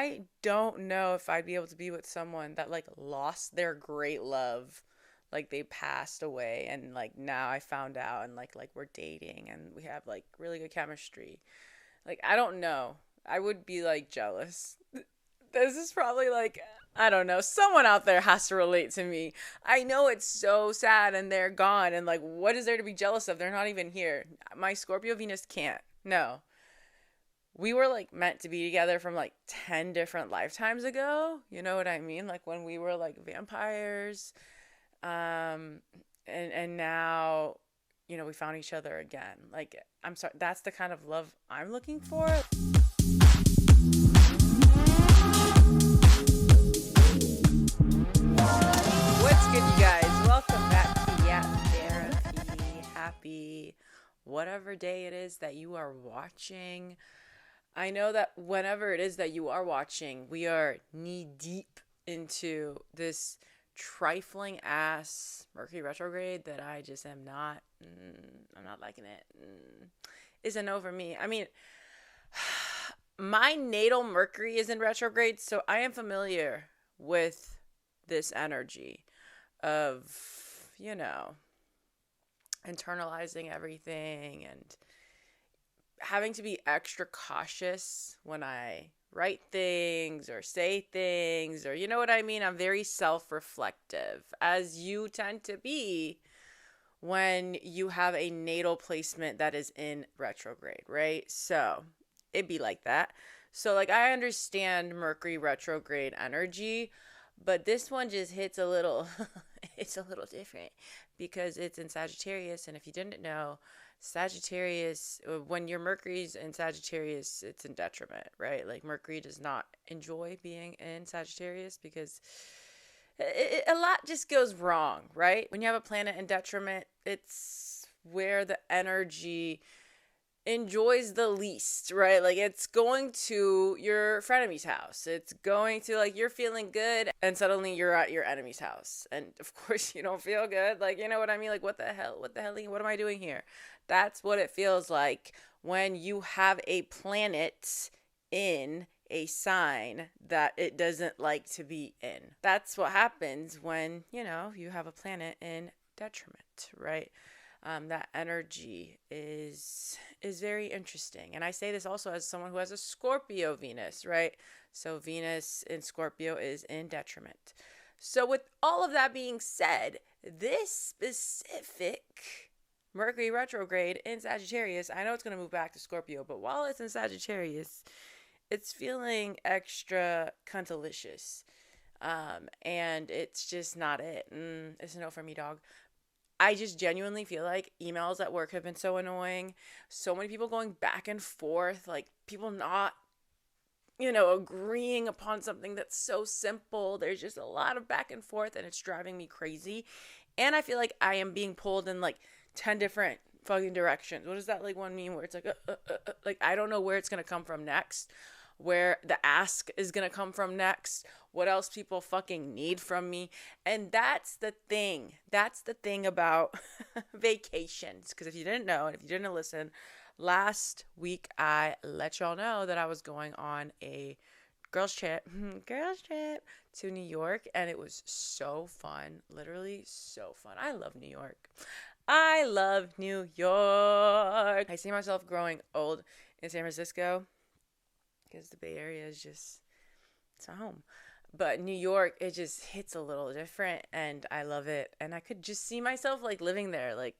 I don't know if I'd be able to be with someone that like lost their great love. Like they passed away and like now I found out and like we're dating and we have like really good chemistry. Like I don't know. I would be like jealous. This is probably like I don't know. Someone out there has to relate to me. I know it's so sad and they're gone and like what is there to be jealous of? They're not even here. My Scorpio Venus can't. No. We were like meant to be together from like 10 different lifetimes ago. You know what I mean? Like when we were like vampires. And now, you know, we found each other again. Like I'm sorry, that's the kind of love I'm looking for. What's good, you guys? Welcome back to Yap Therapy. Happy whatever day it is that you are watching. I know that whenever it is that you are watching, we are knee deep into this trifling ass Mercury Retrograde that I just am not, I'm not liking it. It's a no for me. I mean, my natal Mercury is in retrograde, so I am familiar with this energy of, you know, internalizing everything and having to be extra cautious when I write things or say things or you know what I mean? I'm very self-reflective, as you tend to be when you have a natal placement that is in retrograde, right? So it'd be like that. So like I understand Mercury retrograde energy, but this one just hits a little, it's a little different because it's in Sagittarius. And if you didn't know, Sagittarius, when your Mercury's in Sagittarius, it's in detriment, right? Like Mercury does not enjoy being in Sagittarius because a lot just goes wrong, right? When you have a planet in detriment, it's where the energy enjoys the least, right? Like it's going to your frenemy's house. It's going to like you're feeling good and suddenly you're at your enemy's house. And of course you don't feel good. Like, you know what I mean? Like what the hell? What am I doing here? That's what it feels like when you have a planet in a sign that it doesn't like to be in. That's what happens when, you know, you have a planet in detriment, right? That energy is very interesting. And I say this also as someone who has a Scorpio Venus, right? So Venus in Scorpio is in detriment. So with all of that being said, this specific Mercury retrograde in Sagittarius, I know it's going to move back to Scorpio, but while it's in Sagittarius, it's feeling extra cuntalicious. And it's just not it. It's a no for me, dog. I just genuinely feel like emails at work have been so annoying. So many people going back and forth, like people not, you know, agreeing upon something that's so simple. There's just a lot of back and forth and it's driving me crazy. And I feel like I am being pulled in like 10 different fucking directions. What does that like one mean where it's like I don't know where it's going to come from next, where the ask is going to come from next, what else people fucking need from me. And that's the thing. That's the thing about vacations. Because if you didn't know, and if you didn't listen, last week I let y'all know that I was going on a girls trip to New York. And it was so fun. Literally so fun. I love New York. I love New York. I see myself growing old in San Francisco because the Bay Area is just, it's a home. But New York, it just hits a little different and I love it. And I could just see myself like living there, like,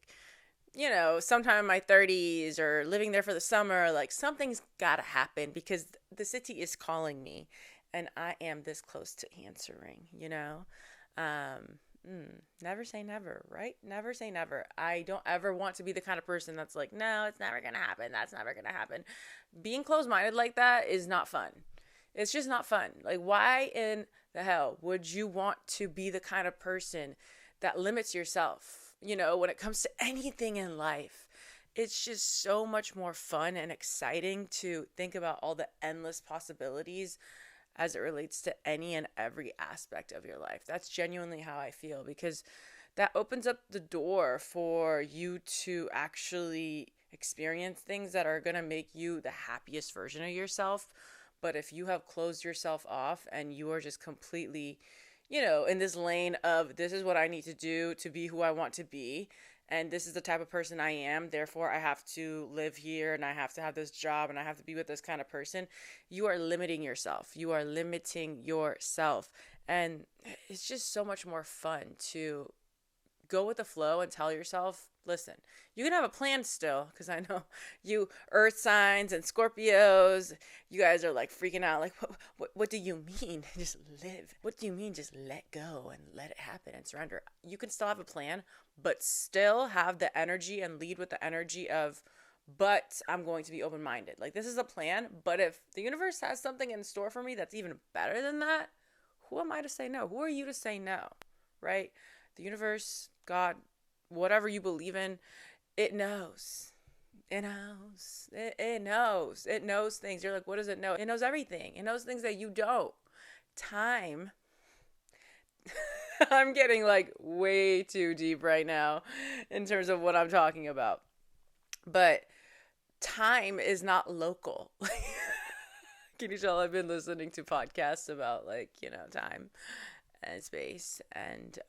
you know, sometime in my 30s or living there for the summer. Like something's got to happen because the city is calling me and I am this close to answering, you know. Never say never, right? Never say never. I don't ever want to be the kind of person that's like, no, it's never going to happen. That's never going to happen. Being closed-minded like that is not fun. It's just not fun. Like, why in the hell would you want to be the kind of person that limits yourself, you know, when it comes to anything in life? It's just so much more fun and exciting to think about all the endless possibilities as it relates to any and every aspect of your life. That's genuinely how I feel because that opens up the door for you to actually experience things that are going to make you the happiest version of yourself. But if you have closed yourself off and you are just completely, in this lane of this is what I need to do to be who I want to be, and this is the type of person I am, therefore I have to live here and I have to have this job and I have to be with this kind of person, you are limiting yourself. You are limiting yourself. And it's just so much more fun to go with the flow and tell yourself, listen, you can have a plan still, because I know you earth signs and Scorpios, you guys are like freaking out, like, what do you mean just live? What do you mean just let go and let it happen and surrender? You can still have a plan, but still have the energy and lead with the energy of, but I'm going to be open-minded. Like, this is a plan, but if the universe has something in store for me that's even better than that, who am I to say no? Who are you to say no, right? The universe, God, whatever you believe in, it knows. It knows. It knows. It knows things. You're like, what does it know? It knows everything. It knows things that you don't. Time. I'm getting like way too deep right now in terms of what I'm talking about. But time is not local. Can you tell I've been listening to podcasts about time and space and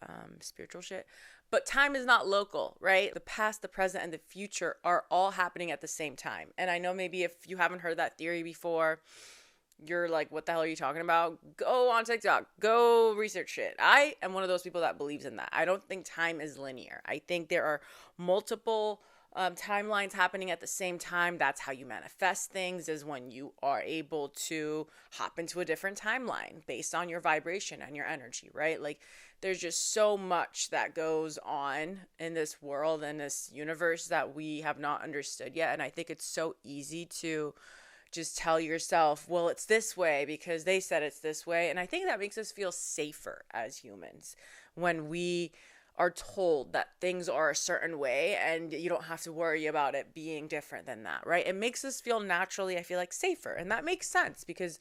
spiritual shit? But time is not local, right? The past, the present, and the future are all happening at the same time. And I know maybe if you haven't heard that theory before, you're like, what the hell are you talking about? Go on TikTok. Go research it. I am one of those people that believes in that. I don't think time is linear. I think there are multiple timelines happening at the same time. That's how you manifest things, is when you are able to hop into a different timeline based on your vibration and your energy, right? Like, there's just so much that goes on in this world and this universe that we have not understood yet. And I think it's so easy to just tell yourself, well, it's this way because they said it's this way. And I think that makes us feel safer as humans when we are told that things are a certain way and you don't have to worry about it being different than that, right? It makes us feel naturally, I feel like, safer. And that makes sense because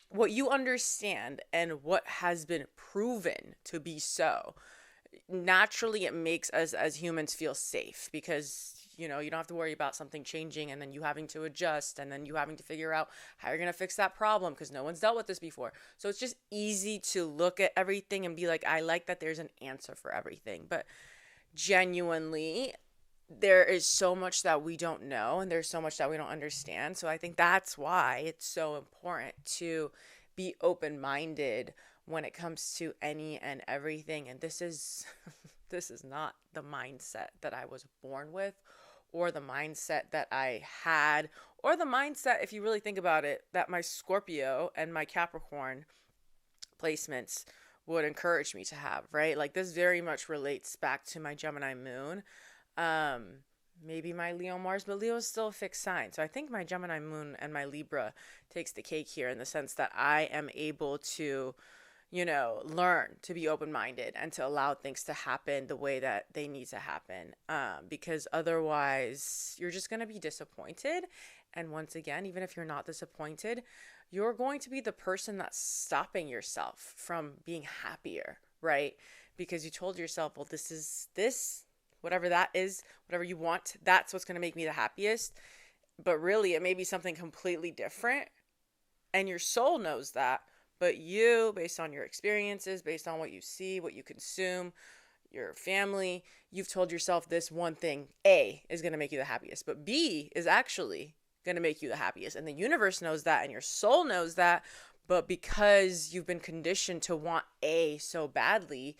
what you understand and what has been proven to be so, naturally it makes us as humans feel safe because you don't have to worry about something changing and then you having to adjust and then you having to figure out how you're going to fix that problem because no one's dealt with this before. So it's just easy to look at everything and be like, I like that there's an answer for everything. But genuinely, there is so much that we don't know and there's so much that we don't understand. So I think that's why it's so important to be open-minded when it comes to any and everything. And this is not the mindset that I was born with, or the mindset that I had, or the mindset, if you really think about it, that my Scorpio and my Capricorn placements would encourage me to have, right? Like, this very much relates back to my Gemini moon. Maybe my Leo Mars, but Leo is still a fixed sign. So I think my Gemini moon and my Libra takes the cake here in the sense that I am able to learn to be open-minded and to allow things to happen the way that they need to happen. Because otherwise you're just going to be disappointed. And once again, even if you're not disappointed, you're going to be the person that's stopping yourself from being happier, right? Because you told yourself, well, whatever that is, whatever you want, that's what's going to make me the happiest. But really, it may be something completely different. And your soul knows that. But you, based on your experiences, based on what you see, what you consume, your family, you've told yourself this one thing, A, is going to make you the happiest. But B is actually going to make you the happiest. And the universe knows that and your soul knows that. But because you've been conditioned to want A so badly,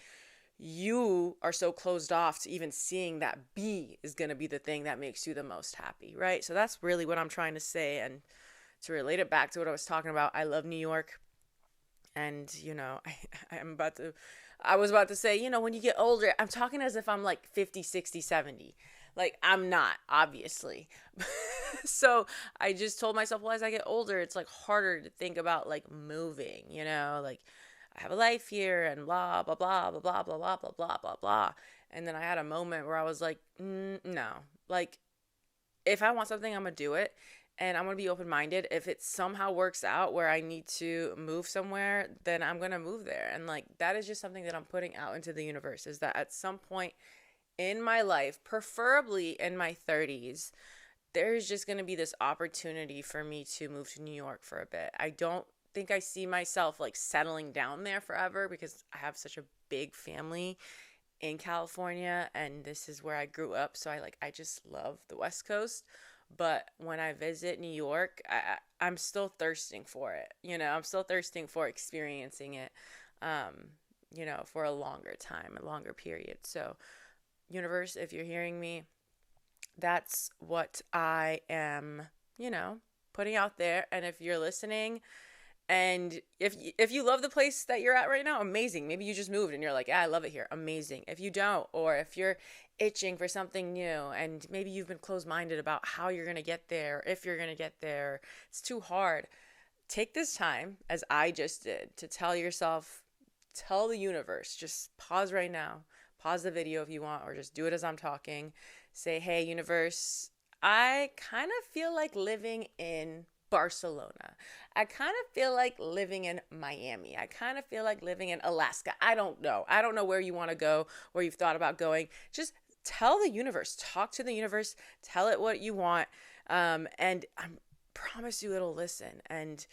you are so closed off to even seeing that B is going to be the thing that makes you the most happy, right? So that's really what I'm trying to say. And to relate it back to what I was talking about, I love New York. And, I was about to say, when you get older, I'm talking as if I'm like 50, 60, 70. Like, I'm not, obviously. So I just told myself, well, as I get older, it's like harder to think about like moving, like I have a life here and blah, blah, blah, blah, blah, blah, blah, blah, blah, blah, blah. And then I had a moment where I was like, no, like if I want something, I'm going to do it. And I'm going to be open-minded. If it somehow works out where I need to move somewhere, then I'm going to move there. And like, that is just something that I'm putting out into the universe, is that at some point in my life, preferably in my 30s, there's just going to be this opportunity for me to move to New York for a bit. I don't think I see myself like settling down there forever because I have such a big family in California and this is where I grew up. So I just love the West Coast. But when I visit New York, I'm still thirsting for it. I'm still thirsting for experiencing it, for a longer time, a longer period. So, universe, if you're hearing me, that's what I am, putting out there. And if you're listening, and if you love the place that you're at right now, amazing. Maybe you just moved and you're like, yeah, I love it here. Amazing. If you don't, or if you're itching for something new and maybe you've been closed-minded about how you're going to get there, if you're going to get there, it's too hard. Take this time, as I just did, to tell the universe, just pause right now, pause the video if you want, or just do it as I'm talking. Say, hey, universe, I kind of feel like living in Barcelona. I kind of feel like living in Miami. I kind of feel like living in Alaska. I don't know. I don't know where you want to go, where you've thought about going. Just tell the universe, talk to the universe, tell it what you want. And I promise you it'll listen. And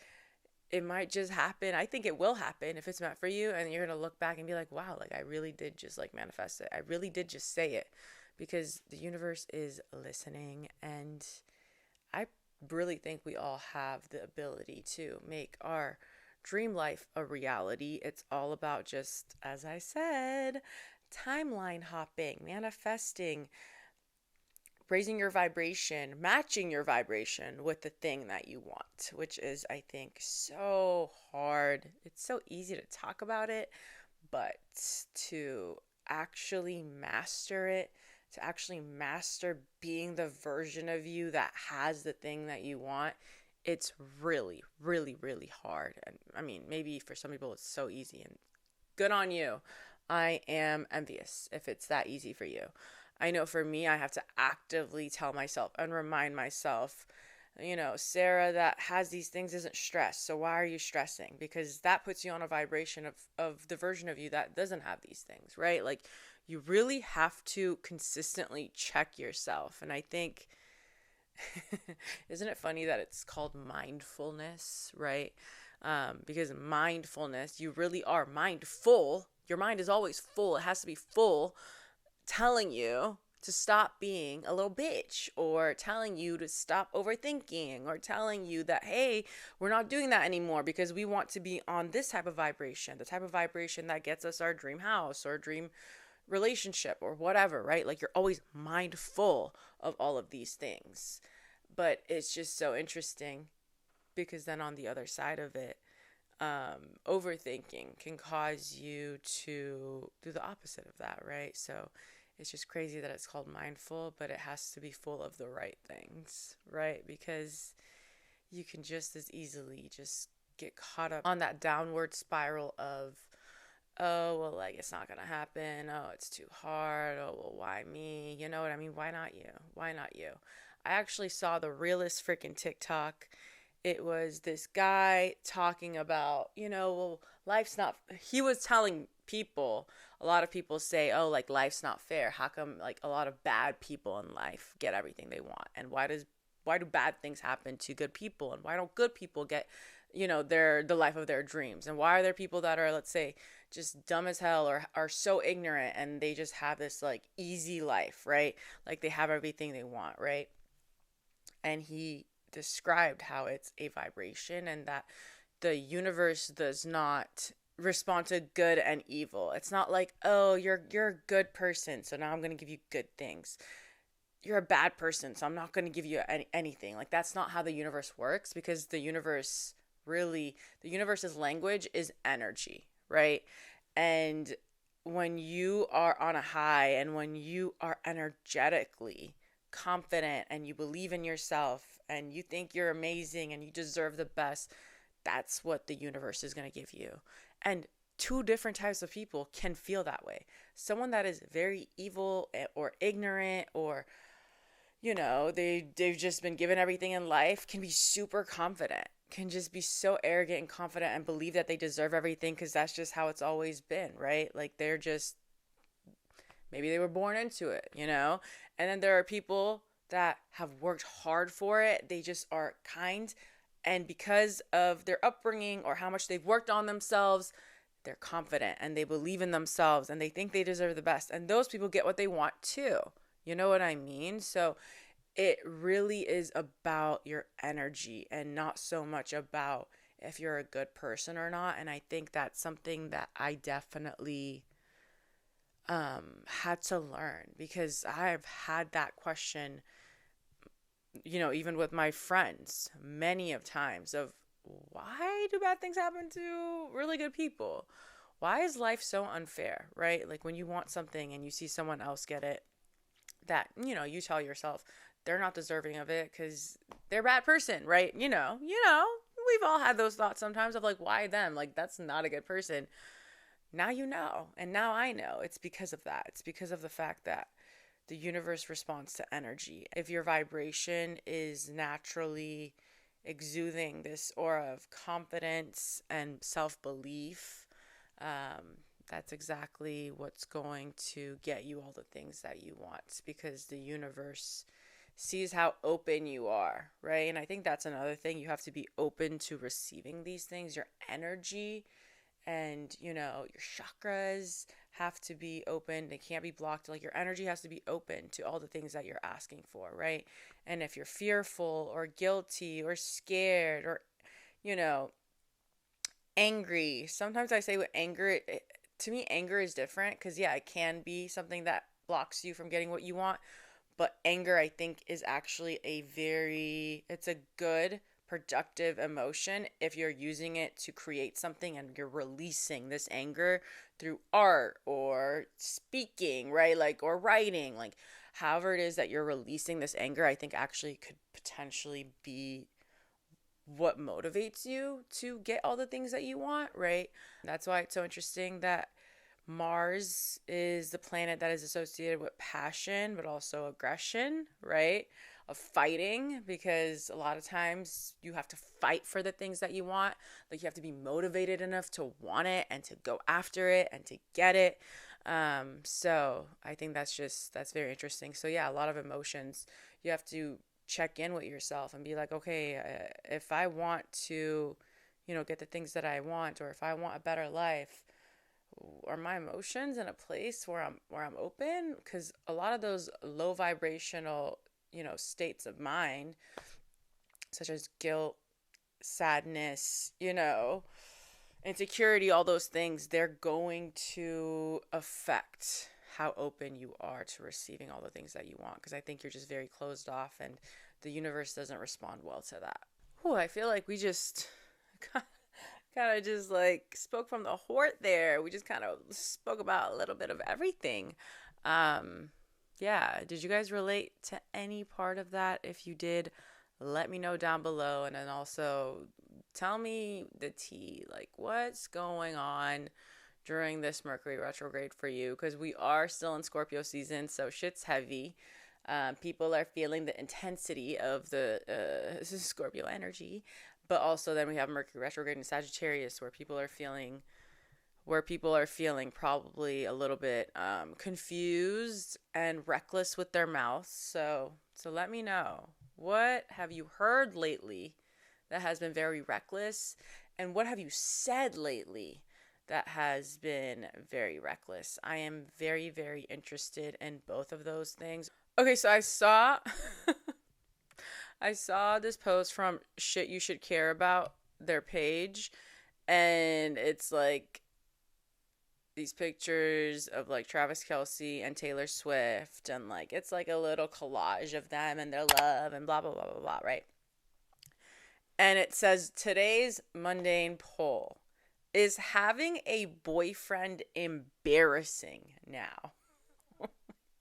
it might just happen. I think it will happen if it's meant for you. And you're going to look back and be like, wow, like I really did just like manifest it. I really did just say it because the universe is listening. And I really think we all have the ability to make our dream life a reality. It's all about just, as I said, timeline hopping, manifesting, raising your vibration, matching your vibration with the thing that you want, which is, I think, so hard. It's so easy to talk about it, but to actually master it, to actually master being the version of you that has the thing that you want, it's really, really, really hard. And I mean, maybe for some people it's so easy and good on you. I am envious if it's that easy for you. I know for me, I have to actively tell myself and remind myself, Sarah that has these things isn't stressed. So why are you stressing? Because that puts you on a vibration of the version of you that doesn't have these things, right? Like you really have to consistently check yourself. And I think, isn't it funny that it's called mindfulness, right? Because mindfulness, you really are mindful. Your mind is always full. It has to be full, telling you to stop being a little bitch, or telling you to stop overthinking, or telling you that, hey, we're not doing that anymore because we want to be on this type of vibration, the type of vibration that gets us our dream house or dream relationship or whatever, right? Like you're always mindful of all of these things. But it's just so interesting because then on the other side of it, overthinking can cause you to do the opposite of that, right? So it's just crazy that it's called mindful, but it has to be full of the right things, right? Because you can just as easily just get caught up on that downward spiral of, oh, well, like, it's not going to happen. Oh, it's too hard. Oh, well, why me? You know what I mean? Why not you? Why not you? I actually saw the realest freaking TikTok. It was this guy talking about, well, life's not, he was telling people, a lot of people say, oh, like, life's not fair. How come, like, a lot of bad people in life get everything they want? And why do bad things happen to good people? And why don't good people get, the life of their dreams? And why are there people that are, let's say, just dumb as hell or are so ignorant and they just have this, like, easy life, right? Like, they have everything they want, right? And he described how it's a vibration and that the universe does not respond to good and evil. It's not like, oh, you're a good person, so now I'm going to give you good things. You're a bad person, so I'm not going to give you anything. Like, that's not how the universe works, because the universe's language is energy, right? And when you are on a high and when you are energetically confident and you believe in yourself and you think you're amazing and you deserve the best, that's what the universe is going to give you. And two different types of people can feel that way. Someone that is very evil or ignorant, or they've just been given everything in life, can be super confident, can just be so arrogant and confident and believe that they deserve everything because that's just how it's always been, right? Like maybe they were born into it, And then there are people that have worked hard for it. They just are kind. And because of their upbringing or how much they've worked on themselves, they're confident and they believe in themselves and they think they deserve the best. And those people get what they want too. You know what I mean? So it really is about your energy and not so much about if you're a good person or not. And I think that's something that I definitely had to learn, because I've had that question, even with my friends many of times of, why do bad things happen to really good people? Why is life so unfair, right? Like when you want something and you see someone else get it, that, you tell yourself they're not deserving of it because they're a bad person, right? We've all had those thoughts sometimes of like, why them? Like, that's not a good person. Now you know, and now I know it's because of that. It's because of the fact that the universe responds to energy. If your vibration is naturally exuding this aura of confidence and self-belief, that's exactly what's going to get you all the things that you want, because the universe sees how open you are, right? And I think that's another thing. You have to be open to receiving these things. Your energy and, your chakras have to be open. They can't be blocked. Like, your energy has to be open to all the things that you're asking for, right? And if you're fearful or guilty or scared or, angry, sometimes I say with anger, to me, anger is different because, yeah, it can be something that blocks you from getting what you want. But anger, I think, is actually it's a good, productive emotion if you're using it to create something and you're releasing this anger through art or speaking, right? Like, or writing, like, however it is that you're releasing this anger, I think actually could potentially be what motivates you to get all the things that you want, right? That's why it's so interesting that Mars is the planet that is associated with passion, but also aggression, right? Of fighting, because a lot of times you have to fight for the things that you want. Like, you have to be motivated enough to want it and to go after it and to get it. So I think that's very interesting. So yeah, a lot of emotions. You have to check in with yourself and be like, okay, if I want to, get the things that I want, or if I want a better life, are my emotions in a place where I'm open? Because a lot of those low vibrational, states of mind, such as guilt, sadness, insecurity, all those things, they're going to affect how open you are to receiving all the things that you want. Because I think you're just very closed off, and the universe doesn't respond well to that. Whew, I feel like we just kind of just like spoke from the heart there. We just kind of spoke about a little bit of everything. Yeah, did you guys relate to any part of that? If you did, let me know down below. And then also tell me the tea, like what's going on during this Mercury retrograde for you, because we are still in Scorpio season, so shit's heavy. People are feeling the intensity of the Scorpio energy, but also then we have Mercury retrograde in Sagittarius, where people are feeling probably a little bit confused and reckless with their mouths. So let me know, what have you heard lately that has been very reckless, and what have you said lately that has been very reckless? I am very, very interested in both of those things. Okay, so I saw this post from Shit You Should Care About, their page, and it's like these pictures of like Travis Kelce and Taylor Swift, and like it's like a little collage of them and their love and blah blah blah blah blah, right? And it says, today's mundane poll: is having a boyfriend embarrassing now?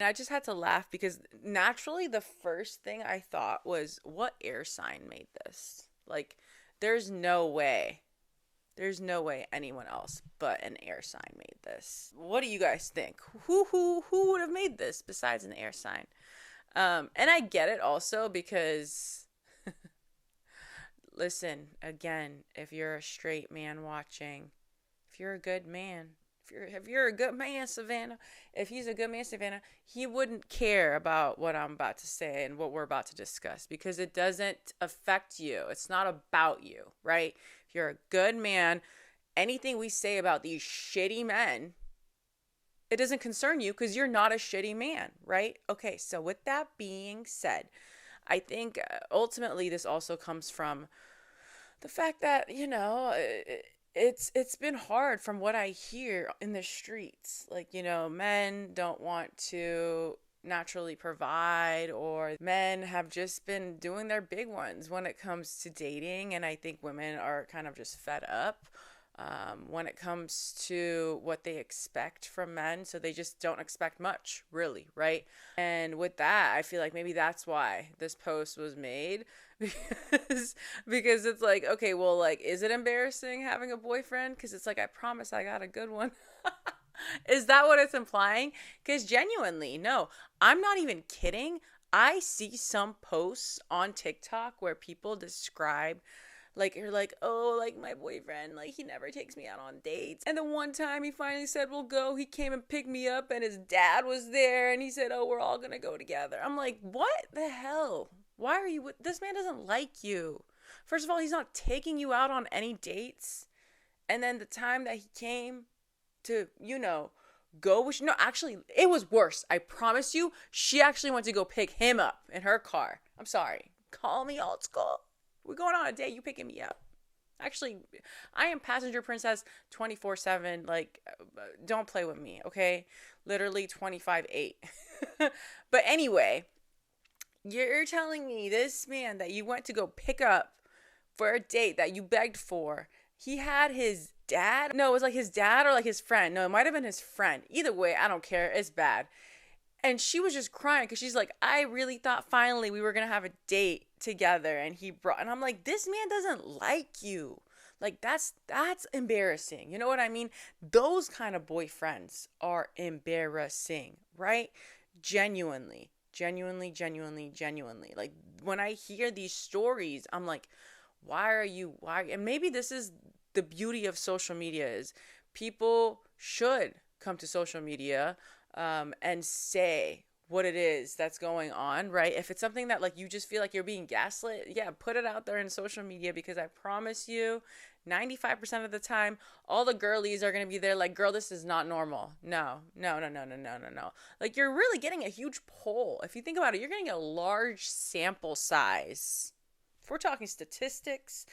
And I just had to laugh because naturally the first thing I thought was, what air sign made this? Like, there's no way anyone else but an air sign made this. What do you guys think? Who would have made this besides an air sign? And I get it also because listen, again, if you're a straight man watching, if you're a good man, if if you're a good man, Savannah, if he's a good man, Savannah, he wouldn't care about what I'm about to say and what we're about to discuss because it doesn't affect you. It's not about you, right? If you're a good man, anything we say about these shitty men, it doesn't concern you because you're not a shitty man, right? Okay, so with that being said, I think ultimately this also comes from the fact that, it's been hard from what I hear in the streets. Like, men don't want to naturally provide, or men have just been doing their big ones when it comes to dating. And I think women are kind of just fed up when it comes to what they expect from men. So they just don't expect much, really, right? And with that, I feel like maybe that's why this post was made. because it's like, okay, well, like, is it embarrassing having a boyfriend? Because it's like, I promise I got a good one. Is that what it's implying? Because genuinely, no, I'm not even kidding. I see some posts on TikTok where people describe, like, you're like, oh, like, my boyfriend, like, he never takes me out on dates. And the one time he finally said, we'll go, he came and picked me up and his dad was there and he said, oh, we're all gonna go together. I'm like, what the hell? Why are you with this man? Doesn't like you. First of all, he's not taking you out on any dates. And then the time that he came to, go with you. No, actually, it was worse. I promise you, she actually went to go pick him up in her car. I'm sorry. Call me old school. We're going on a date. You picking me up. Actually, I am passenger princess 24/7. Like, don't play with me, okay? Literally 25/8. But anyway, you're telling me this man that you went to go pick up for a date that you begged for, he had his dad? No, it was like his dad or like his friend. No, it might have been his friend. Either way, I don't care. It's bad. And she was just crying because she's like, I really thought finally we were going to have a date together. And I'm like, this man doesn't like you. Like, that's embarrassing. You know what I mean? Those kind of boyfriends are embarrassing, right? Genuinely. Like, when I hear these stories, I'm like, why? And maybe this is the beauty of social media, is people should come to social media and say what it is that's going on, right? If it's something that, like, you just feel like you're being gaslit, yeah, put it out there in social media, because I promise you 95% of the time all the girlies are going to be there like, girl, this is not normal. No. Like, you're really getting a huge poll. If you think about it, you're getting a large sample size. If we're talking statistics,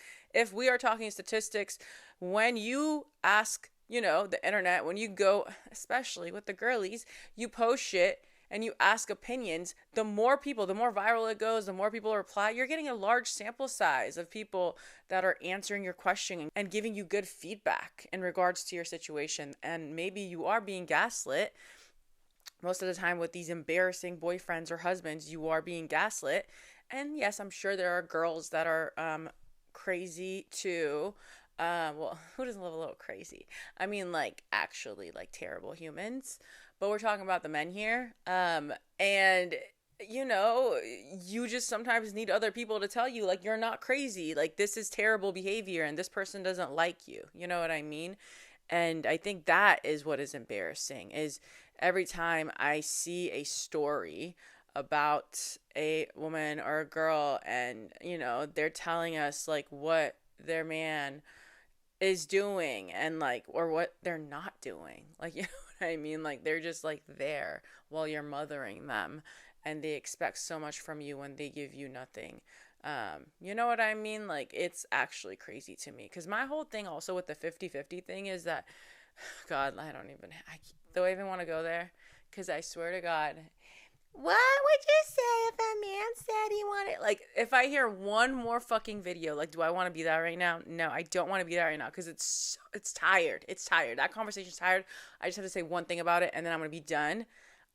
when you ask, the internet, when you go, especially with the girlies, you post shit and you ask opinions, the more viral it goes, the more people reply. You're getting a large sample size of people that are answering your question and giving you good feedback in regards to your situation. And maybe you are being gaslit. Most of the time with these embarrassing boyfriends or husbands, you are being gaslit. And yes, I'm sure there are girls that are crazy too. Well, who doesn't love a little crazy? I mean, like, actually, like, terrible humans. But we're talking about the men here. And, you just sometimes need other people to tell you, like, you're not crazy. Like, this is terrible behavior and this person doesn't like you. You know what I mean? And I think that is what is embarrassing, is every time I see a story about a woman or a girl and, they're telling us, like, what their man is doing and, like, or what they're not doing. Like, you know what I mean? Like, they're just, like, there while you're mothering them, and they expect so much from you when they give you nothing. You know what I mean? Like, it's actually crazy to me, because my whole thing also with the 50-50 thing is that, God, do I even want to go there? Because I swear to God, what would you say if a man said he wanted, like, if I hear one more fucking video, like, do I want to be that right now? No, I don't want to be that right now, because it's tired. It's tired. That conversation's tired. I just have to say one thing about it, and then I'm going to be done.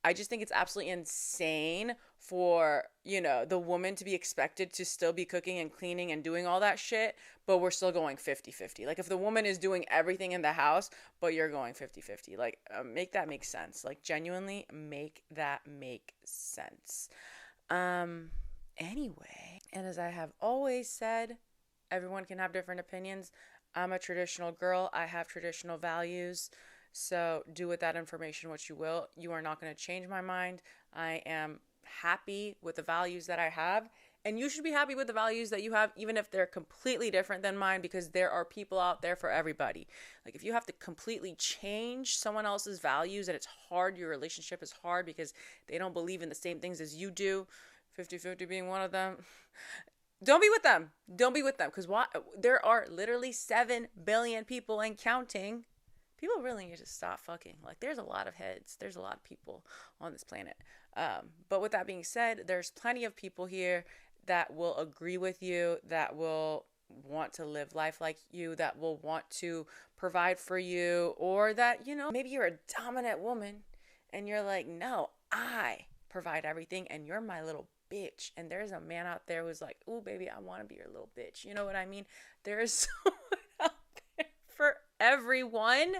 I just think it's absolutely insane for, the woman to be expected to still be cooking and cleaning and doing all that shit, but we're still going 50-50. Like, if the woman is doing everything in the house, but you're going 50-50, like, make that make sense. Like, genuinely make that make sense. Anyway, and as I have always said, everyone can have different opinions. I'm a traditional girl. I have traditional values. So do with that information what you will. You are not going to change my mind. I am happy with the values that I have. And you should be happy with the values that you have, even if they're completely different than mine, because there are people out there for everybody. Like if you have to completely change someone else's values and it's hard, your relationship is hard because they don't believe in the same things as you do, 50-50 being one of them, don't be with them. Don't be with them. Because there are literally 7 billion people and counting. People really need to stop fucking. Like there's a lot of heads. There's a lot of people on this planet. But with that being said, there's plenty of people here that will agree with you, that will want to live life like you, that will want to provide for you, or that, maybe you're a dominant woman and you're like, no, I provide everything and you're my little bitch. And there's a man out there who's like, ooh, baby, I want to be your little bitch. You know what I mean? There is someone out there for everyone.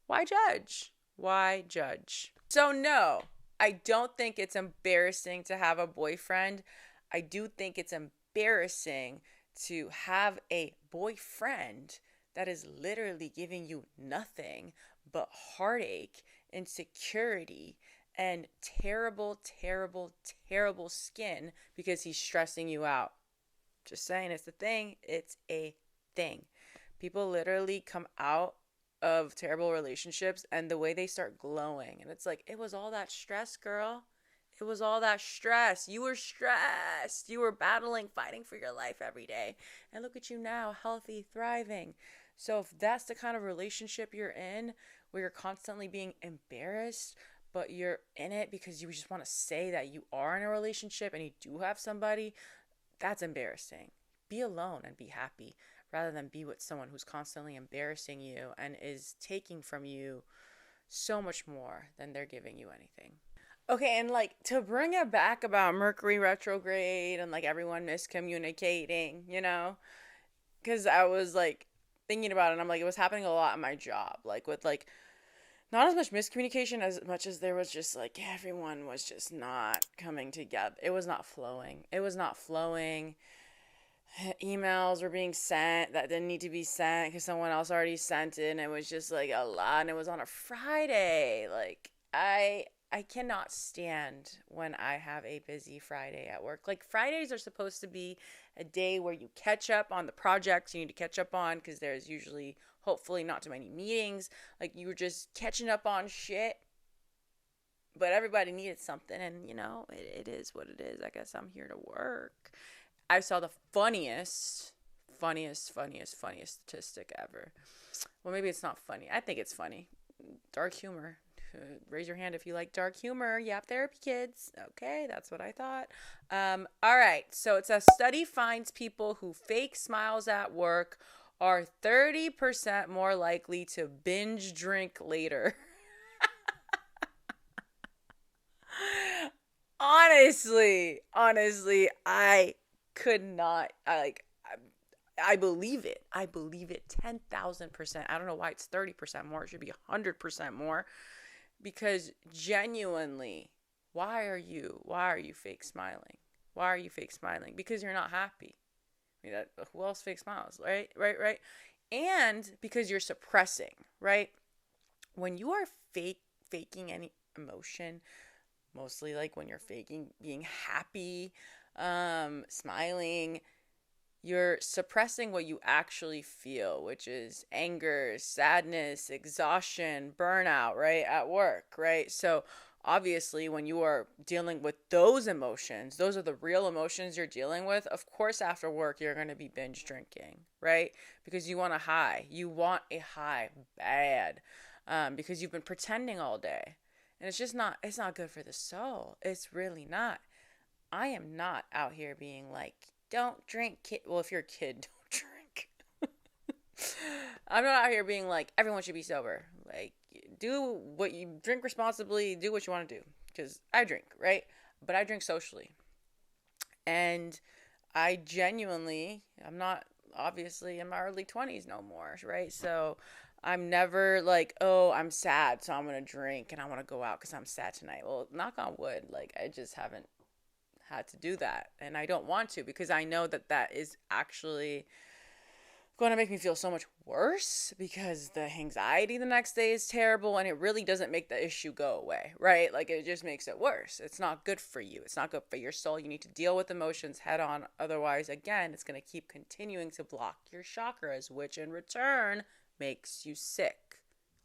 Why judge? Why judge? So no, I don't think it's embarrassing to have a boyfriend. I do think it's embarrassing to have a boyfriend that is literally giving you nothing but heartache, insecurity, and terrible, terrible, terrible skin because he's stressing you out. Just saying, it's a thing. It's a thing. People literally come out of terrible relationships and the way they start glowing. And it's like, it was all that stress, girl. It was all that stress. You were stressed. You were battling, fighting for your life every day. And look at you now, healthy, thriving. So if that's the kind of relationship you're in, where you're constantly being embarrassed, but you're in it because you just want to say that you are in a relationship and you do have somebody, that's embarrassing. Be alone and be happy rather than be with someone who's constantly embarrassing you and is taking from you so much more than they're giving you anything. Okay, and like to bring it back about Mercury retrograde and like everyone miscommunicating, because I was like thinking about it and I'm like, it was happening a lot in my job, like with like not as much miscommunication as much as there was just like everyone was just not coming together. It was not flowing. Emails were being sent that didn't need to be sent because someone else already sent it, and it was just like a lot, and it was on a Friday. Like I cannot stand when I have a busy Friday at work. Like Fridays are supposed to be a day where you catch up on the projects you need to catch up on because there's usually hopefully not too many meetings. Like you were just catching up on shit. But everybody needed something, and it is what it is. I guess I'm here to work. I saw the funniest statistic ever. Well, maybe it's not funny. I think it's funny. Dark humor. Raise your hand if you like dark humor. Yap therapy, kids. Okay, that's what I thought. All right. So it says study finds people who fake smiles at work are 30% more likely to binge drink later. Honestly, I could not. I believe it. I believe it 10,000%. I don't know why it's 30% more. It should be 100% more. Because genuinely, why are you fake smiling? Why are you fake smiling? Because you're not happy. I mean, who else fake smiles, right? And because you're suppressing, right? When you are faking any emotion, mostly like when you're faking being happy, smiling, you're suppressing what you actually feel, which is anger, sadness, exhaustion, burnout, right? At work, right? So obviously when you are dealing with those emotions, those are the real emotions you're dealing with. Of course, after work, you're going to be binge drinking, right? Because you want a high. You want a high bad, because you've been pretending all day. And it's not good for the soul. It's really not. I am not out here being like, don't drink, kid. Well, if you're a kid, don't drink. I'm not out here being like, everyone should be sober. Like, do what you drink responsibly, do what you want to do. Because I drink, right? But I drink socially. And I genuinely, I'm not obviously in my early 20s no more, right? So I'm never like, oh, I'm sad, so I'm going to drink and I want to go out because I'm sad tonight. Well, knock on wood, like, I just haven't had to do that. And I don't want to because I know that is actually going to make me feel so much worse because the anxiety the next day is terrible, and it really doesn't make the issue go away, right? Like, it just makes it worse. It's not good for you. It's not good for your soul. You need to deal with emotions head on. Otherwise, again, it's going to keep continuing to block your chakras, which in return makes you sick.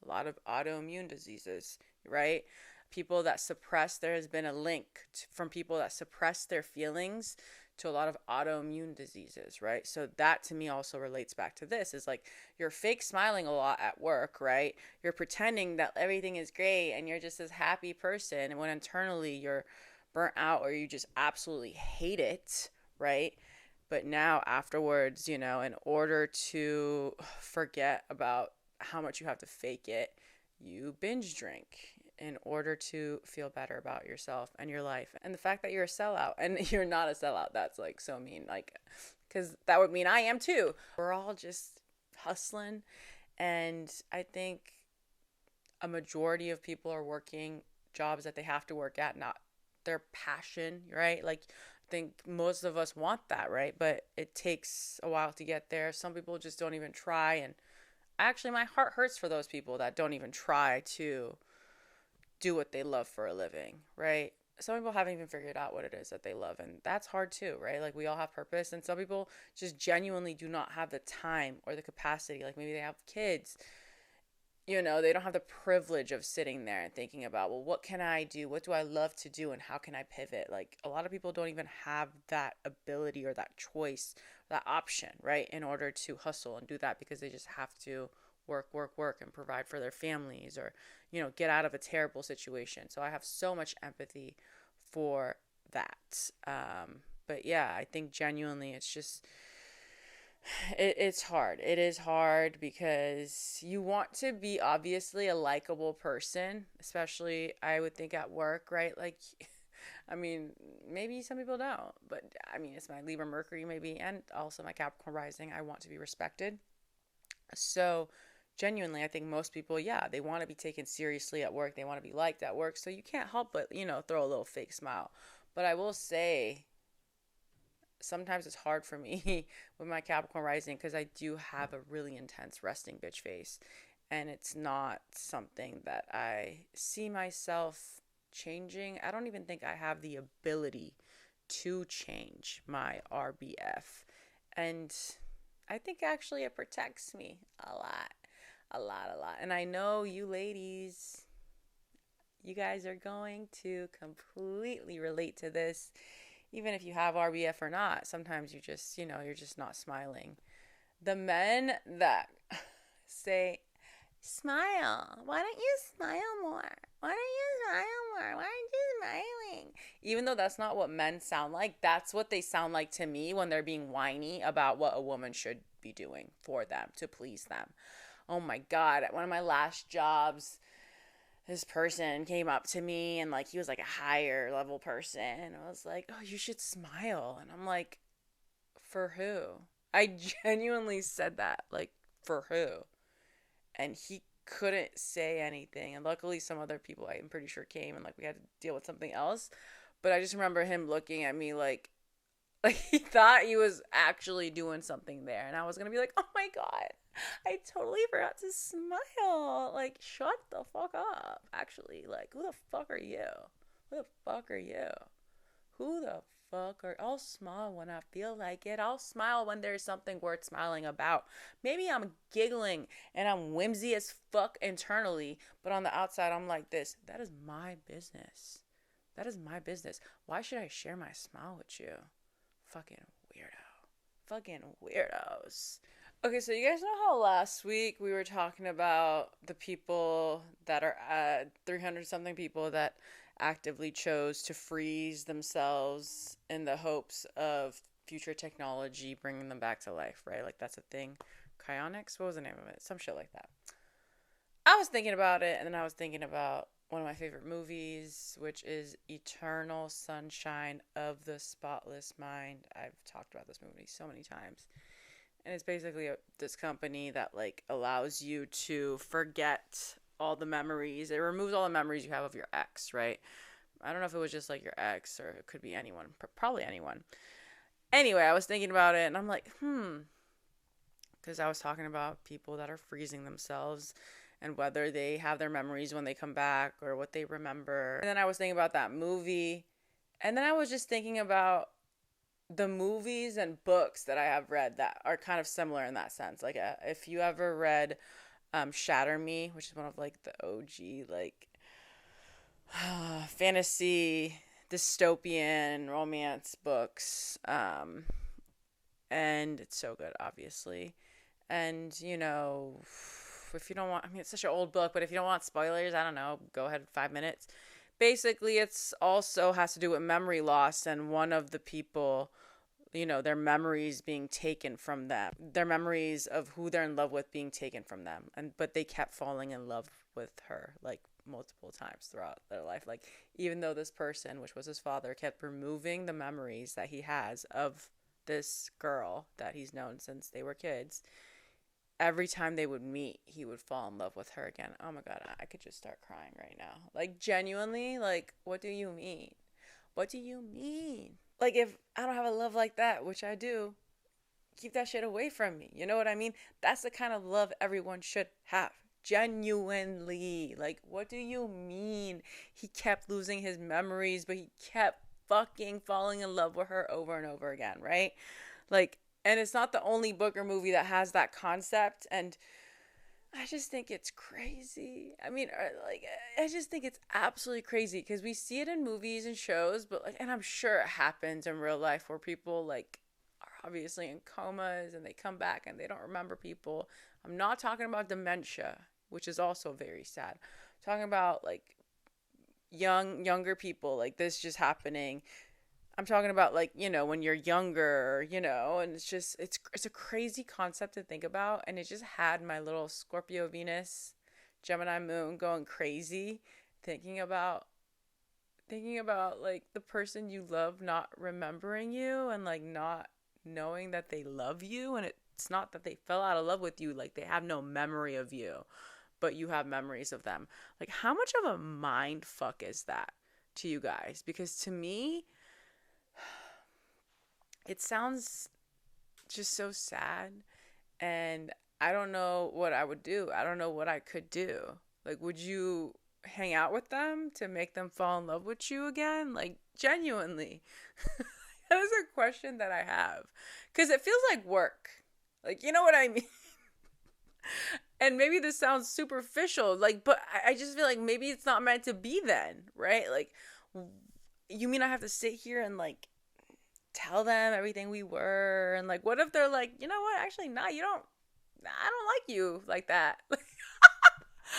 A lot of autoimmune diseases, right? People that suppress, there has been a link from people that suppress their feelings to a lot of autoimmune diseases, right? So that to me also relates back to this, is like, you're fake smiling a lot at work, right? You're pretending that everything is great and you're just this happy person, and when internally you're burnt out or you just absolutely hate it, right? But now afterwards, in order to forget about how much you have to fake it, you binge drink in order to feel better about yourself and your life. And the fact that you're a sellout, and you're not a sellout, that's like so mean, like, because that would mean I am too. We're all just hustling, and I think a majority of people are working jobs that they have to work at, not their passion, right? Like, I think most of us want that, right? But it takes a while to get there. Some people just don't even try, and actually my heart hurts for those people that don't even try to do what they love for a living, right? Some people haven't even figured out what it is that they love, and that's hard too, right? Like, we all have purpose, and some people just genuinely do not have the time or the capacity. Like, maybe they have kids, they don't have the privilege of sitting there and thinking about, well, what can I do? What do I love to do? And how can I pivot? Like, a lot of people don't even have that ability or that choice, that option, right? In order to hustle and do that, because they just have to work and provide for their families, or get out of a terrible situation. So I have so much empathy for that. But yeah, I think genuinely it's just it's hard. It is hard because you want to be obviously a likable person, especially I would think at work, right? Like, I mean, maybe some people don't, but I mean, it's my Libra Mercury maybe, and also my Capricorn rising. I want to be respected. So genuinely, I think most people, yeah, they want to be taken seriously at work. They want to be liked at work. So you can't help but, throw a little fake smile. But I will say, sometimes it's hard for me with my Capricorn rising, because I do have a really intense resting bitch face. And it's not something that I see myself changing. I don't even think I have the ability to change my RBF. And I think actually it protects me a lot. And I know you ladies, you guys are going to completely relate to this. Even if you have RBF or not, sometimes you just, you're just not smiling. The men that say, smile. Why don't you smile more? Why don't you smile more? Why aren't you smiling? Even though that's not what men sound like, that's what they sound like to me when they're being whiny about what a woman should be doing for them to please them. Oh my God, at one of my last jobs, this person came up to me, and like, he was like a higher level person. I was like, oh, you should smile. And I'm like, for who? I genuinely said that, like, for who? And he couldn't say anything. And luckily some other people, I'm pretty sure, came, and like, we had to deal with something else. But I just remember him looking at me like he thought he was actually doing something there. And I was going to be like, oh my God, I totally forgot to smile. Like, shut the fuck up. Actually, like, who the fuck are you? Who the fuck are you? Who the fuck are... I'll smile when I feel like it. I'll smile when there's something worth smiling about. Maybe I'm giggling and I'm whimsy as fuck internally, but on the outside I'm like this. That is my business. That is my business. Why should I share my smile with you? Fucking weirdo. Fucking weirdos. Okay, so you guys know how last week we were talking about the people that are 300 something people that actively chose to freeze themselves in the hopes of future technology bringing them back to life, right? Like, that's a thing. Cryonics? What was the name of it? Some shit like that. I was thinking about it, and then I was thinking about one of my favorite movies, which is Eternal Sunshine of the Spotless Mind. I've talked about this movie so many times. And it's basically this company that, like, allows you to forget all the memories. It removes all the memories you have of your ex, right? I don't know if it was just, like, your ex, or it could be anyone. Probably anyone. Anyway, I was thinking about it, and I'm like, because I was talking about people that are freezing themselves and whether they have their memories when they come back or what they remember. And then I was thinking about that movie. And then I was just thinking about the movies and books that I have read that are kind of similar in that sense. Like, if you ever read Shatter Me, which is one of like the OG like fantasy dystopian romance books, and it's so good, obviously. And if you don't want, I mean, it's such an old book, but if you don't want spoilers, I don't know, go ahead, 5 minutes. Basically, it's also has to do with memory loss, and one of the people, their memories being taken from them, their memories of who they're in love with being taken from them, but they kept falling in love with her like multiple times throughout their life. Like, even though this person, which was his father, kept removing the memories that he has of this girl that he's known since they were kids, every time they would meet, he would fall in love with her again. Oh my God, I could just start crying right now. Like, genuinely, like, what do you mean? What do you mean? Like, if I don't have a love like that, which I do, keep that shit away from me. You know what I mean? That's the kind of love everyone should have. Genuinely. Like, what do you mean? He kept losing his memories, but he kept fucking falling in love with her over and over again, right? Like, and it's not the only book or movie that has that concept, and I just think it's crazy. I mean, like, I just think it's absolutely crazy because we see it in movies and shows, but like, and I'm sure it happens in real life where people like are obviously in comas and they come back and they don't remember people. I'm not talking about dementia, which is also very sad. I'm talking about like younger people, like this just happening. I'm talking about like, when you're younger, and it's just, it's a crazy concept to think about. And it just had my little Scorpio Venus, Gemini moon going crazy, thinking about like the person you love not remembering you and like not knowing that they love you. And it's not that they fell out of love with you, like they have no memory of you, but you have memories of them. Like, how much of a mind fuck is that to you guys? Because to me, it sounds just so sad, and I don't know what I would do. I don't know what I could do. Like, would you hang out with them to make them fall in love with you again? Like, genuinely. That is a question that I have. Because it feels like work. Like, you know what I mean? And maybe this sounds superficial, like, but I just feel like maybe it's not meant to be then, right? Like, you mean I have to sit here and, like, tell them everything we were, and like, what if they're like, you know what, actually, nah, I don't like you like that. You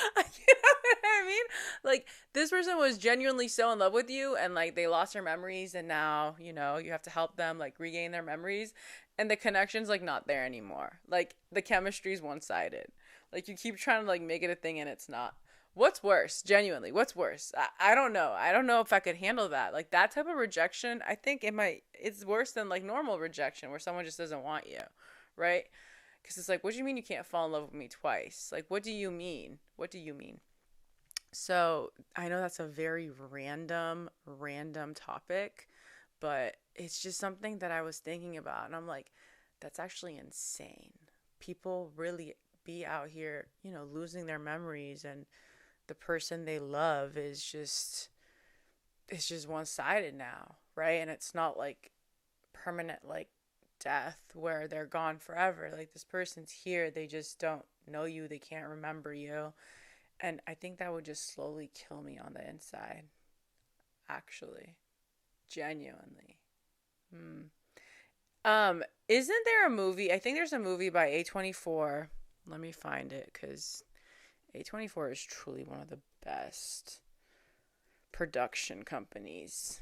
know what I mean? Like, this person was genuinely so in love with you, and like they lost their memories, and now you have to help them like regain their memories, and the connection's like not there anymore. Like, the chemistry's one-sided. Like, you keep trying to like make it a thing and it's not. What's worse? Genuinely, what's worse? I don't know. I don't know if I could handle that. Like, that type of rejection, I think it's worse than like normal rejection where someone just doesn't want you, right? Because it's like, what do you mean you can't fall in love with me twice? Like, what do you mean? What do you mean? So I know that's a very random topic, but it's just something that I was thinking about. And I'm like, that's actually insane. People really be out here, losing their memories, and the person they love is just, it's just one-sided now, right? And it's not like permanent like death where they're gone forever. Like, this person's here, they just don't know you, they can't remember you. And I think that would just slowly kill me on the inside, actually. Genuinely. Isn't there a movie? I think there's a movie by A24. Let me find it, because A24 is truly one of the best production companies.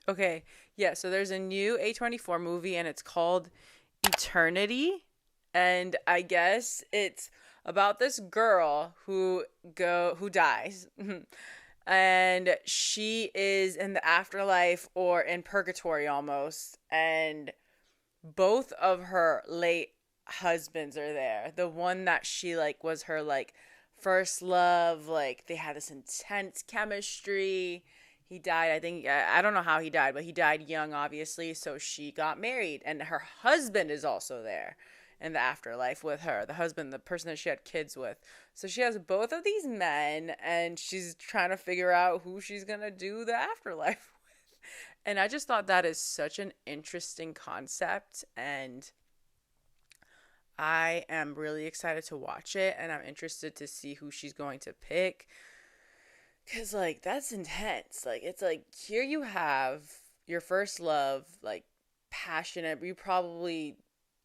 Okay, yeah, so there's a new A24 movie, and it's called Eternity. And I guess it's about this girl who dies. And she is in the afterlife, or in purgatory almost. And both of her late husbands are there. The one that she like was her like first love, like they had this intense chemistry. He died, I think, I don't know how he died, but he died young, obviously. So she got married, and her husband is also there. in the afterlife with her, the husband, the person that she had kids with. So she has both of these men, and she's trying to figure out who she's going to do the afterlife with. And I just thought that is such an interesting concept, and I am really excited to watch it, and I'm interested to see who she's going to pick. Because, like, that's intense. Like, it's like, here you have your first love, like, passionate. You probably,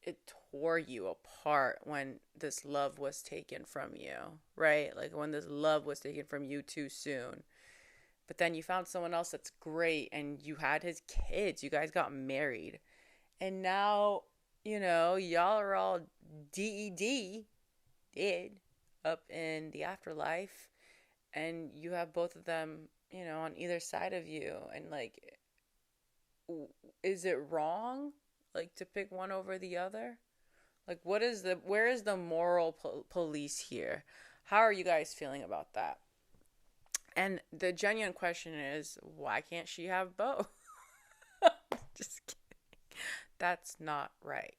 it tore you apart when this love was taken from you, right? Like, when this love was taken from you too soon. But then you found someone else that's great, and you had his kids. You guys got married. And now, y'all are all dead, up in the afterlife. And you have both of them, on either side of you. And, like, is it wrong, like, to pick one over the other? Like, where is the moral police here? How are you guys feeling about that? And the genuine question is, why can't she have both? Just kidding. That's not right.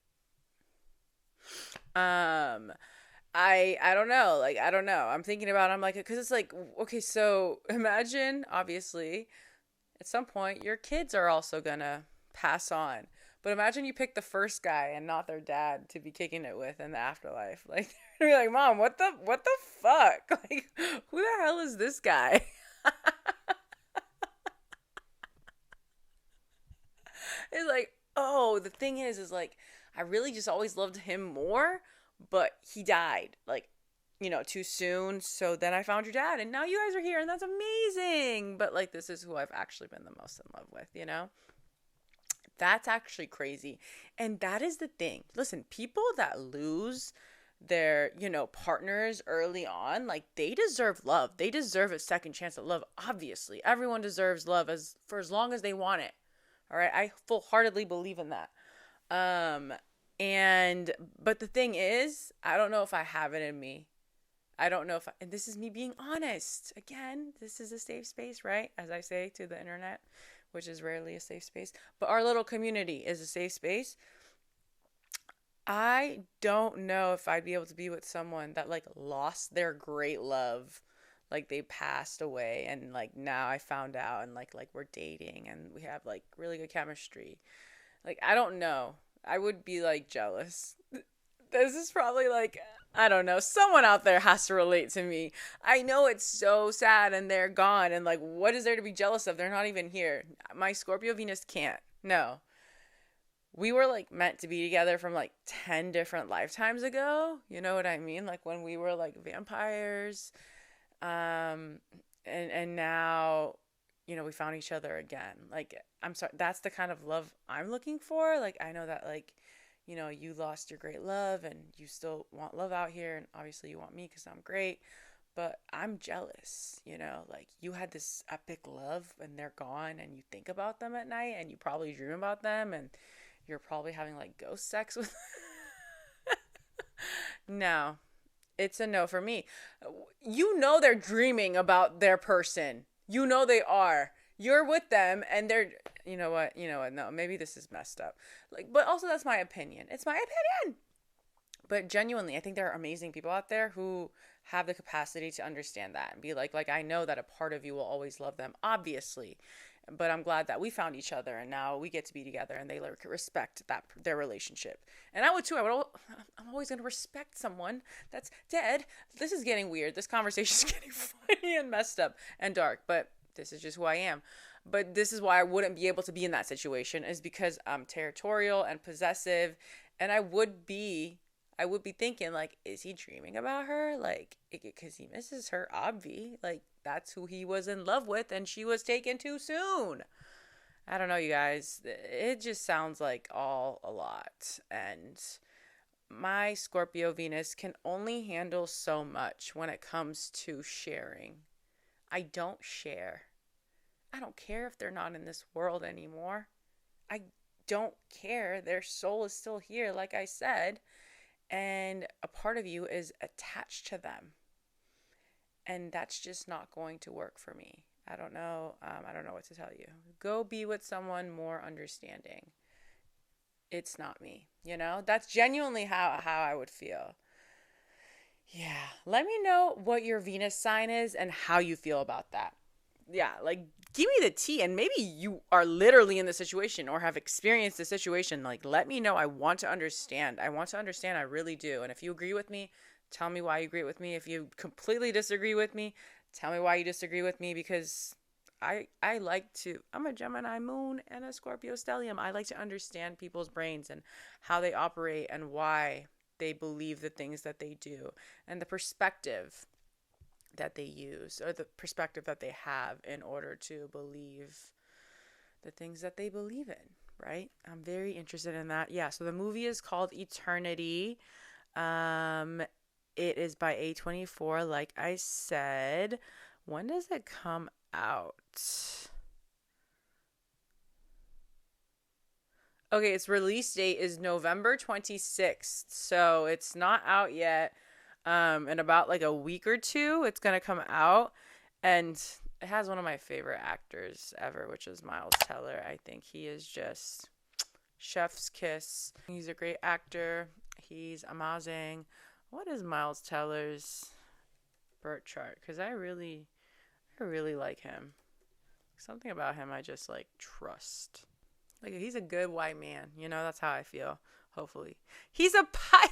I don't know. Like, I don't know. I'm thinking about it. I'm like, because it's like, okay, so imagine, obviously, at some point, your kids are also gonna pass on. But imagine you pick the first guy and not their dad to be kicking it with in the afterlife. Like, they're gonna be like, Mom, what the fuck? Like, who the hell is this guy? It's like, oh, the thing is like, I really just always loved him more, but he died, like, too soon. So then I found your dad, and now you guys are here, and that's amazing. But, like, this is who I've actually been the most in love with, That's actually crazy. And that is the thing. Listen, people that lose their, partners early on, like, they deserve love. They deserve a second chance at love. Obviously, everyone deserves love for as long as they want it. All right. I full-heartedly believe in that. But the thing is, I don't know if I have it in me. I don't know and this is me being honest. Again, this is a safe space, right? As I say to the internet, which is rarely a safe space, but our little community is a safe space. I don't know if I'd be able to be with someone that, like, lost their great love, like, they passed away, and, like, now I found out, and like we're dating, and we have, like, really good chemistry. Like, I don't know. I would be, like, jealous. This is probably, like, I don't know. Someone out there has to relate to me. I know it's so sad and they're gone. And, like, what is there to be jealous of? They're not even here. My Scorpio Venus can't. No. We were, like, meant to be together from, like, 10 different lifetimes ago. You know what I mean? Like, when we were, like, vampires. And now, we found each other again. Like, I'm sorry. That's the kind of love I'm looking for. Like, I know that, like, you lost your great love and you still want love out here. And obviously you want me because I'm great. But I'm jealous, like, you had this epic love and they're gone, and you think about them at night, and you probably dream about them, and you're probably having, like, ghost sex with No, it's a no for me. They're dreaming about their person. They are. You're with them, and they're, what, no, maybe this is messed up. Like, but also that's my opinion. It's my opinion. But genuinely, I think there are amazing people out there who have the capacity to understand that and be like, I know that a part of you will always love them, obviously. But I'm glad that we found each other, and now we get to be together, and they, like, respect their relationship. And I would too. I'm always going to respect someone that's dead. This is getting weird. This conversation is getting funny and messed up and dark, but this is just who I am. But this is why I wouldn't be able to be in that situation, is because I'm territorial and possessive, and I would be thinking, like, is he dreaming about her? Like, because he misses her, obvi. Like, that's who he was in love with, and she was taken too soon. I don't know, you guys. It just sounds like all a lot. And my Scorpio Venus can only handle so much when it comes to sharing. I don't share. I don't care if they're not in this world anymore. I don't care. Their soul is still here, like I said. And a part of you is attached to them. And that's just not going to work for me. I don't know. I don't know what to tell you. Go be with someone more understanding. It's not me. You know, that's genuinely how I would feel. Yeah. Let me know what your Venus sign is and how you feel about that. Yeah, like give me the tea, and maybe you are literally in the situation or have experienced the situation. Like let me know. I want to understand. I want to understand. I really do. And if you agree with me, tell me why you agree with me. If you completely disagree with me, tell me why you disagree with me, because I like to, I'm a Gemini moon and a Scorpio stellium. I like to understand people's brains and how they operate and why they believe the things that they do and the perspective that they use or the perspective that they have in order to believe the things that they believe in, right? I'm very interested in that. Yeah, so the movie is called Eternity. Um it is by A24, like I said. When does it come out? Okay, its release date is November 26th. So it's not out yet. In about like a week or two, it's going to come out. And it has one of my favorite actors ever, which is Miles Teller. I think he is just chef's kiss. He's a great actor. He's amazing. What is Miles Teller's birth chart? Because I really like him. Something about him I just like trust. Like he's a good white man, you know. That's how I feel. Hopefully, he's a pie.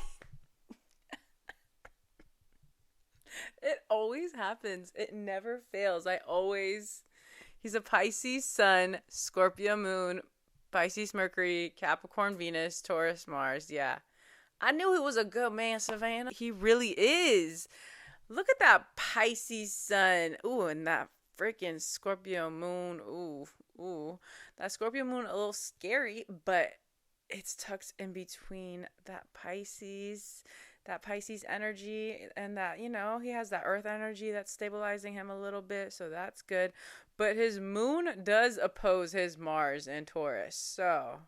It always happens. It never fails. He's a Pisces sun, Scorpio moon, Pisces Mercury, Capricorn Venus, Taurus Mars. Yeah. I knew he was a good man, Savannah. He really is. Look at that Pisces sun. Ooh, and that freaking Scorpio moon. Ooh, ooh. That Scorpio moon a little scary, but it's tucked in between that Pisces energy, and that, you know, he has that earth energy that's stabilizing him a little bit, so that's good. But his moon does oppose his Mars in Taurus. So,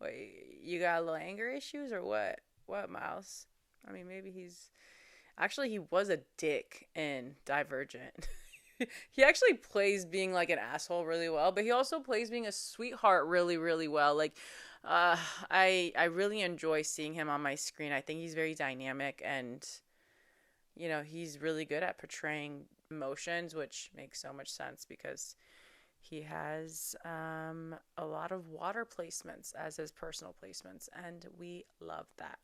wait, you got a little anger issues or what? What, Miles? I mean, maybe he was a dick in Divergent. He actually plays being like an asshole really well, but he also plays being a sweetheart really, really well. Like, uh, I really enjoy seeing him on my screen. I think he's very dynamic, and you know he's really good at portraying emotions, which makes so much sense because he has a lot of water placements as his personal placements, and we love that.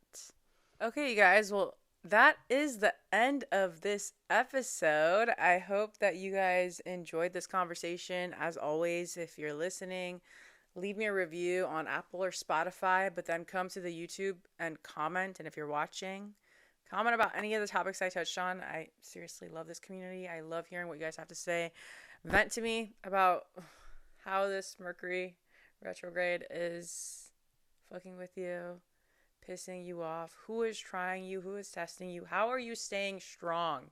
Okay, you guys. Well, that is the end of this episode. I hope that you guys enjoyed this conversation. As always, if you're listening, leave me a review on Apple or Spotify, but then come to the YouTube and comment. And if you're watching, comment about any of the topics I touched on. I seriously love this community. I love hearing what you guys have to say. Vent to me about how this Mercury retrograde is fucking with you, pissing you off. Who is trying you? Who is testing you? How are you staying strong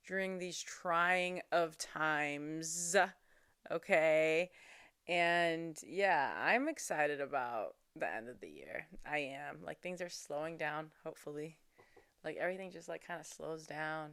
during these trying of times? Okay. And yeah, I'm excited about the end of the year. I am. Like things are slowing down, hopefully. Like everything just like kind of slows down.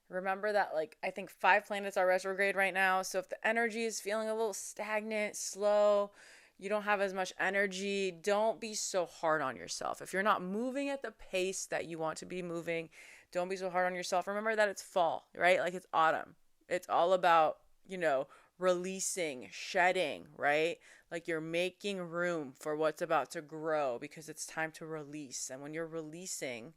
Remember that like I think 5 planets are retrograde right now. So if the energy is feeling a little stagnant, slow, you don't have as much energy, don't be so hard on yourself. If you're not moving at the pace that you want to be moving, don't be so hard on yourself. Remember that it's fall, right? Like it's autumn. It's all about, you know, releasing, shedding, right? Like you're making room for what's about to grow because it's time to release. And when you're releasing,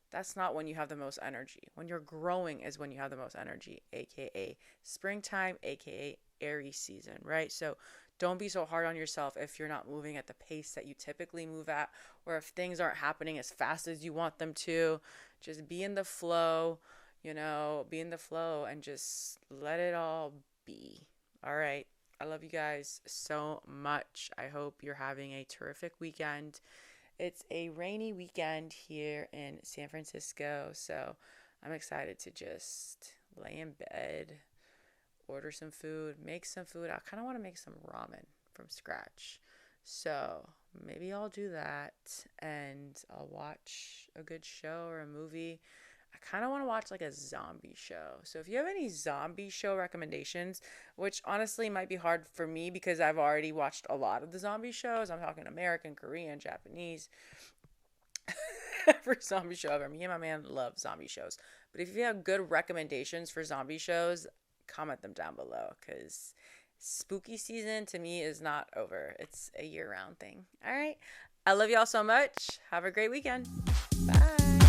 that's not when you have the most energy. When you're growing is when you have the most energy, aka springtime, aka Aries season, right? So don't be so hard on yourself if you're not moving at the pace that you typically move at, or if things aren't happening as fast as you want them to. Just be in the flow, you know, be in the flow and just let it all be. All right. I love you guys so much. I hope you're having a terrific weekend. It's a rainy weekend here in San Francisco, so I'm excited to just lay in bed, order some food, make some food. I kind of want to make some ramen from scratch. So maybe I'll do that and I'll watch a good show or a movie. I kind of want to watch like a zombie show. So if you have any zombie show recommendations, which honestly might be hard for me because I've already watched a lot of the zombie shows. I'm talking American, Korean, Japanese. Every zombie show ever. Me and my man love zombie shows. But if you have good recommendations for zombie shows, comment them down below, because spooky season to me is not over. It's a year-round thing. All right. I love y'all so much. Have a great weekend. Bye.